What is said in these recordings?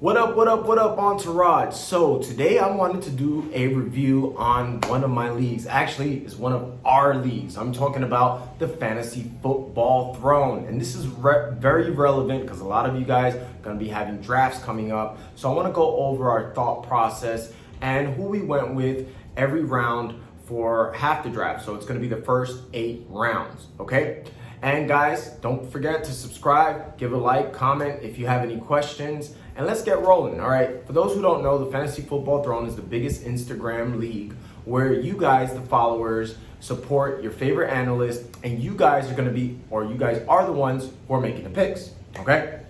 What up, Entourage? So today I wanted to do a review on one of my leagues. Actually, it's one of our leagues. I'm talking about the Fantasy Football Throne. And this is very relevant because a lot of you guys are going to be having drafts coming up. So I want to go over our thought process and who we went with every round for half the draft. So it's going to be the first 8 rounds, okay? And guys, don't forget to subscribe, give a like, comment if you have any questions, and let's get rolling, all right? For those who don't know, the Fantasy Football Throne is the biggest Instagram league where you guys, the followers, support your favorite analyst, and you guys are you guys are the ones who are making the picks, okay?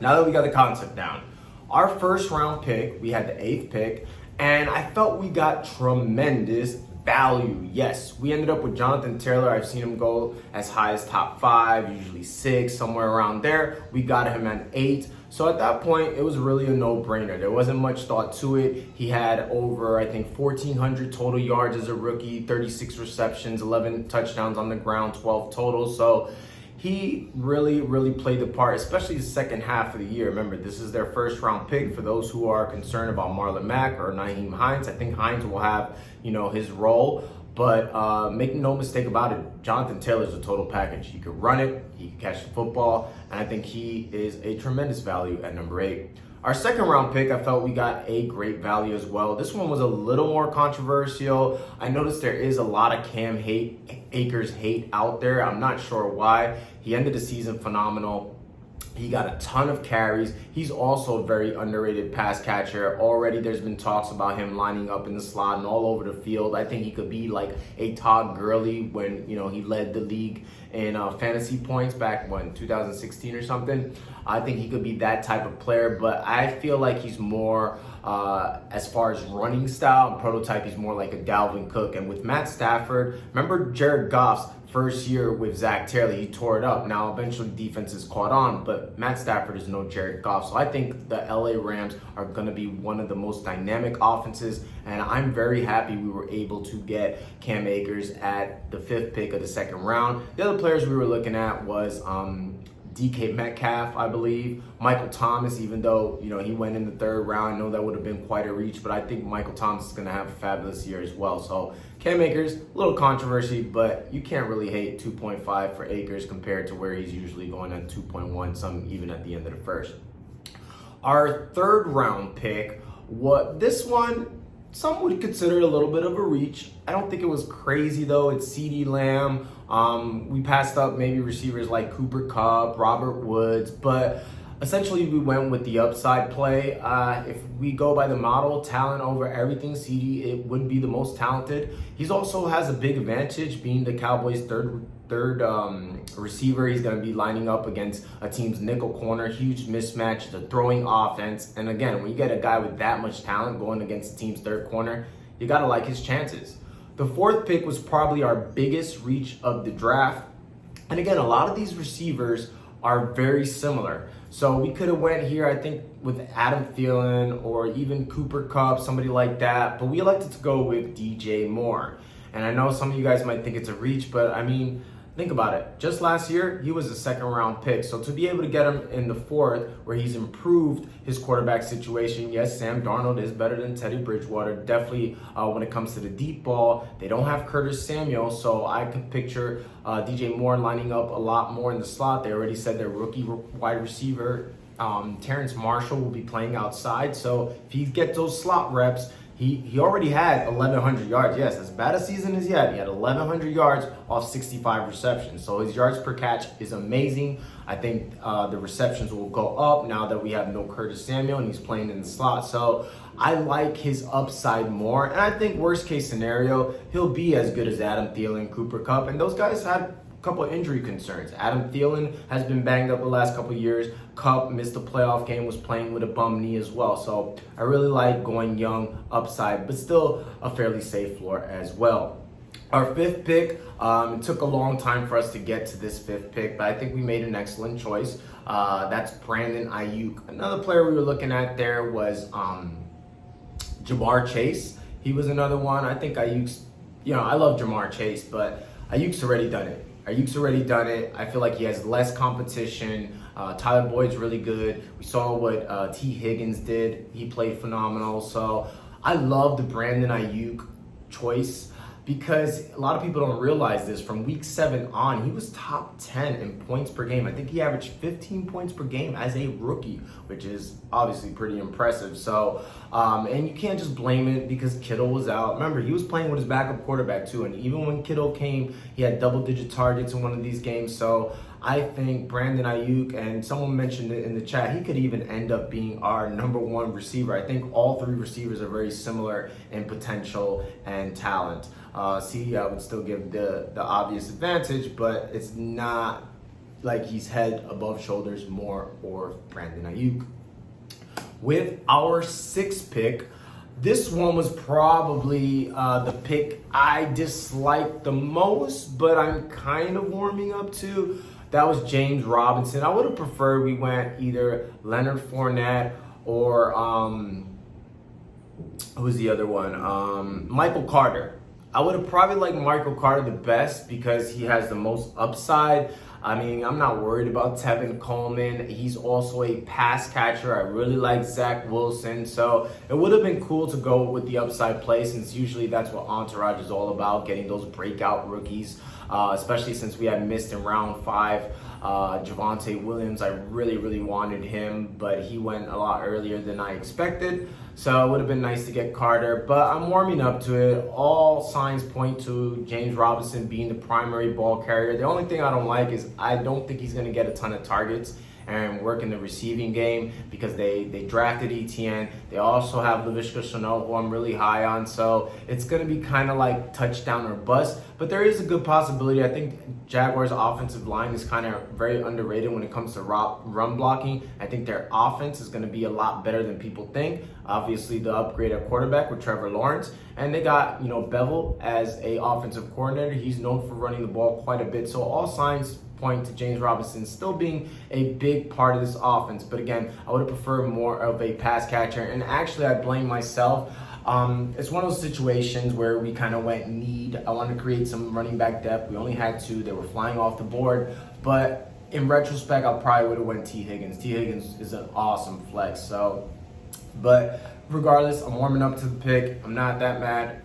Now that we got the concept down, our first round pick, we had the 8th pick, and I felt we got tremendous value. Yes, we ended up with Jonathan Taylor. I've seen him go as high as top 5, usually 6, somewhere around there. We got him at 8. So at that point, it was really a no-brainer. There wasn't much thought to it. He had over, I think, 1,400 total yards as a rookie, 36 receptions, 11 touchdowns on the ground, 12 total. So he really played the part, especially the second half of the year. Remember, this is their first round pick. For those who are concerned about Marlon Mack or Nyheim Hines, I think Hines will have, his role. But make no mistake about it, Jonathan Taylor's a total package. He could run it, he could catch the football, and I think he is a tremendous value at number 8. Our second round pick, I felt we got a great value as well. This one was a little more controversial. I noticed there is a lot of Cam Akers hate out there. I'm not sure why. He ended the season phenomenal. He got a ton of carries. He's also a very underrated pass catcher. Already there's been talks about him lining up in the slot and all over the field. I think he could be like a Todd Gurley when, he led the league in fantasy points back when 2016 or something. I think he could be that type of player, but I feel like he's more, as far as running style and prototype, he's more like a Dalvin Cook. And with Matt Stafford, remember Jared Goff's first year with Zach Taylor, he tore it up. Now, eventually defenses caught on, but Matt Stafford is no Jared Goff. So I think the LA Rams are going to be one of the most dynamic offenses, and I'm very happy we were able to get Cam Akers at the 5th pick of the second round. The other players we were looking at was DK Metcalf, I believe. Michael Thomas, even though, he went in the 3rd round. I know that would have been quite a reach, but I think Michael Thomas is going to have a fabulous year as well. So Cam Akers, a little controversy, but you can't really hate 2.5 for Akers compared to where he's usually going at 2.1, some even at the end of the first. Our 3rd round pick, this one, some would consider it a little bit of a reach. I don't think it was crazy though. It's CeeDee Lamb. We passed up maybe receivers like Cooper Kupp, Robert Woods, but essentially we went with the upside play. If we go by the model, talent over everything, CeeDee, it would be the most talented. He also has a big advantage being the Cowboys' third receiver. He's going to be lining up against a team's nickel corner, huge mismatch, the throwing offense. And again, when you get a guy with that much talent going against the team's third corner, you got to like his chances. The 4th pick was probably our biggest reach of the draft. And again, a lot of these receivers are very similar. So we could have went here, I think, with Adam Thielen or even Cooper Kupp, somebody like that. But we elected to go with DJ Moore. And I know some of you guys might think it's a reach, but I mean, think about it. Just last year, he was a 2nd round pick. So to be able to get him in the 4th, where he's improved his quarterback situation, yes, Sam Darnold is better than Teddy Bridgewater. Definitely when it comes to the deep ball, they don't have Curtis Samuel. So I could picture DJ Moore lining up a lot more in the slot. They already said their rookie wide receiver, Terrence Marshall, will be playing outside. So if he gets those slot reps, He already had 1,100 yards. Yes, as bad a season as he had 1,100 yards off 65 receptions. So his yards per catch is amazing. I think the receptions will go up now that we have no Curtis Samuel and he's playing in the slot. So I like his upside more. And I think worst case scenario, he'll be as good as Adam Thielen, Cooper Kupp. And those guys had couple of injury concerns. Adam Thielen has been banged up the last couple of years. Kupp missed the playoff game, was playing with a bum knee as well. So I really like going young, upside, but still a fairly safe floor as well. Our 5th pick, it took a long time for us to get to this 5th pick, but I think we made an excellent choice. That's Brandon Ayuk. Another player we were looking at there was Ja'Marr Chase. He was another one. I think Ayuk's, I love Ja'Marr Chase, but Ayuk's already done it. I feel like he has less competition. Tyler Boyd's really good. We saw what T. Higgins did. He played phenomenal. So I love the Brandon Ayuk choice, because a lot of people don't realize this. From week 7 on, he was top 10 in points per game. I think he averaged 15 points per game as a rookie, which is obviously pretty impressive. So, and you can't just blame it because Kittle was out. Remember, he was playing with his backup quarterback too, and even when Kittle came, he had double-digit targets in one of these games. So I think Brandon Ayuk, and someone mentioned it in the chat, he could even end up being our #1 receiver. I think all 3 receivers are very similar in potential and talent. I would still give the obvious advantage, but it's not like he's head above shoulders more or Brandon Ayuk. With our 6th pick, this one was probably the pick I disliked the most, but I'm kind of warming up to. That was James Robinson. I would have preferred we went either Leonard Fournette or who was the other one? Michael Carter. I would have probably liked Michael Carter the best because he has the most upside. I mean, I'm not worried about Tevin Coleman. He's also a pass catcher. I really like Zach Wilson. So it would have been cool to go with the upside play, since usually that's what Entourage is all about, getting those breakout rookies, especially since we had missed in round 5. Javonte Williams, I really wanted him, but he went a lot earlier than I expected. So it would have been nice to get Carter, but I'm warming up to it. All signs point to James Robinson being the primary ball carrier. The only thing I don't like is I don't think he's going to get a ton of targets and work in the receiving game, because they drafted ETN. They also have Laviska Shenault, who I'm really high on. So it's going to be kind of like touchdown or bust. But there is a good possibility. I think Jaguars' offensive line is kind of very underrated when it comes to run blocking. I think their offense is going to be a lot better than people think. Obviously, the upgrade at quarterback with Trevor Lawrence. And they got, Bevel as a offensive coordinator. He's known for running the ball quite a bit. So all signs point to James Robinson still being a big part of this offense. But again, I would have preferred more of a pass catcher. And actually, I blame myself. It's one of those situations where we kind of went need. I wanted to create some running back depth. We only had 2. They were flying off the board. But in retrospect, I probably would have went T. Higgins. T. Higgins is an awesome flex. So, but regardless, I'm warming up to the pick. I'm not that mad.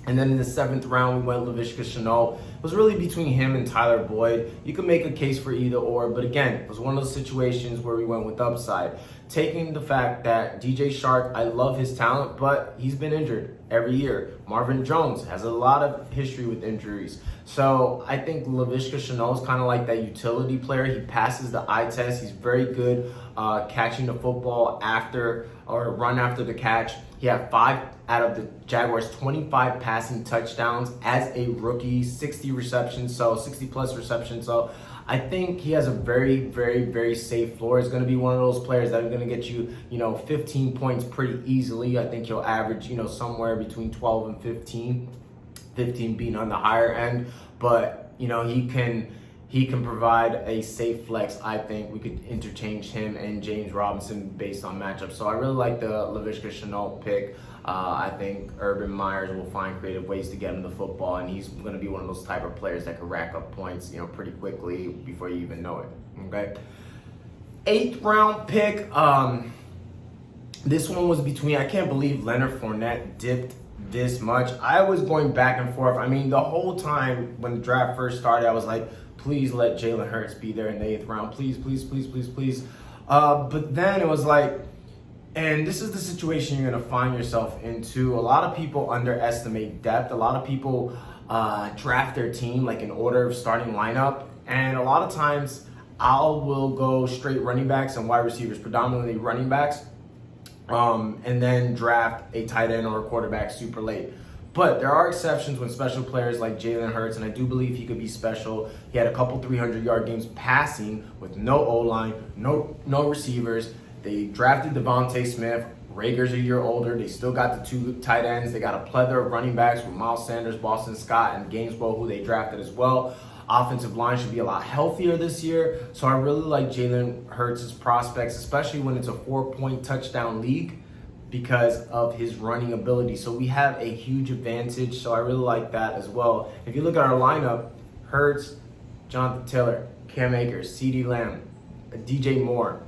And then in the 7th round, we went Laviska Shenault. It was really between him and Tyler Boyd. You can make a case for either or, but again, it was one of those situations where we went with upside. Taking the fact that DJ Chark, I love his talent, but he's been injured every year. Marvin Jones has a lot of history with injuries. So I think Laviska Shenault is kind of like that utility player. He passes the eye test. He's very good catching the football after or run after the catch. He had 5 out of the Jaguars' 25 passing touchdowns as a rookie, 60 receptions, so 60 plus receptions. So I think he has a very safe floor. He's going to be one of those players that are going to get you, 15 points pretty easily. I think he'll average, somewhere between 12 and 15. 15 being on the higher end, but he can provide a safe flex. I think we could interchange him and James Robinson based on matchups. So I really like the Laviska Shenault pick. I think Urban Myers will find creative ways to get him the football, and he's going to be one of those type of players that can rack up points, pretty quickly before you even know it. Okay. 8th round pick. This one was between, I can't believe Leonard Fournette dipped this much. I was going back and forth. I mean, the whole time when the draft first started, I was like, please let Jalen Hurts be there in the 8th round. Please. But then it was like, and this is the situation you're going to find yourself into. A lot of people underestimate depth. A lot of people draft their team like in order of starting lineup. And a lot of times I will go straight running backs and wide receivers, predominantly running backs, and then draft a tight end or a quarterback super late. But there are exceptions when special players like Jalen Hurts, and I do believe he could be special. He had a couple 300-yard games passing with no O-line, no receivers. They drafted Devontae Smith. Rager's a year older. They still got the 2 tight ends. They got a plethora of running backs with Miles Sanders, Boston Scott, and Gainsborough, who they drafted as well. Offensive line should be a lot healthier this year. So I really like Jalen Hurts' prospects, especially when it's a 4-point touchdown league, because of his running ability. So we have a huge advantage. So I really like that as well. If you look at our lineup, Hurts, Jonathan Taylor, Cam Akers, CeeDee Lamb, DJ Moore,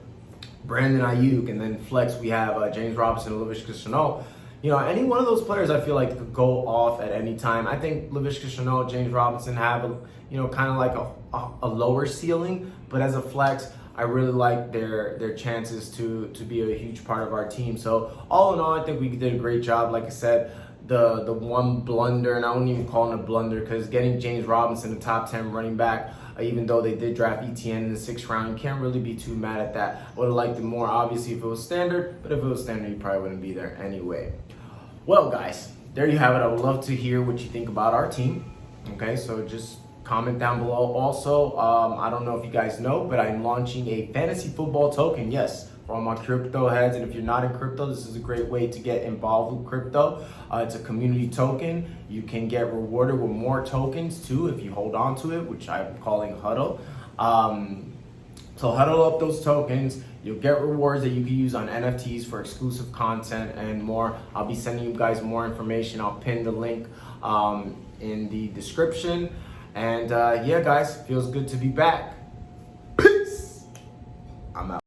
Brandon Ayuk, and then flex we have James Robinson and Laviska Shenault. Any one of those players I feel like could go off at any time. I think Laviska Shenault, James Robinson have kind of like a lower ceiling, but as a flex, I really like their chances to be a huge part of our team. So all in all, I think we did a great job. Like I said, the one blunder, and I wouldn't even call it a blunder, because getting James Robinson, the top 10 running back, even though they did draft ETN in the 6th round, you can't really be too mad at that. I would have liked it more, obviously, if it was standard, but if it was standard, you probably wouldn't be there anyway. Well, guys, there you have it. I would love to hear what you think about our team. Okay, so just comment down below. Also, I don't know if you guys know, but I'm launching a fantasy football token. Yes, for all my crypto heads. And if you're not in crypto, this is a great way to get involved with crypto. It's a community token. You can get rewarded with more tokens too if you hold on to it, which I'm calling HUDL. So huddle up those tokens. You'll get rewards that you can use on NFTs for exclusive content and more. I'll be sending you guys more information. I'll pin the link in the description. And yeah, guys, feels good to be back. Peace. I'm out.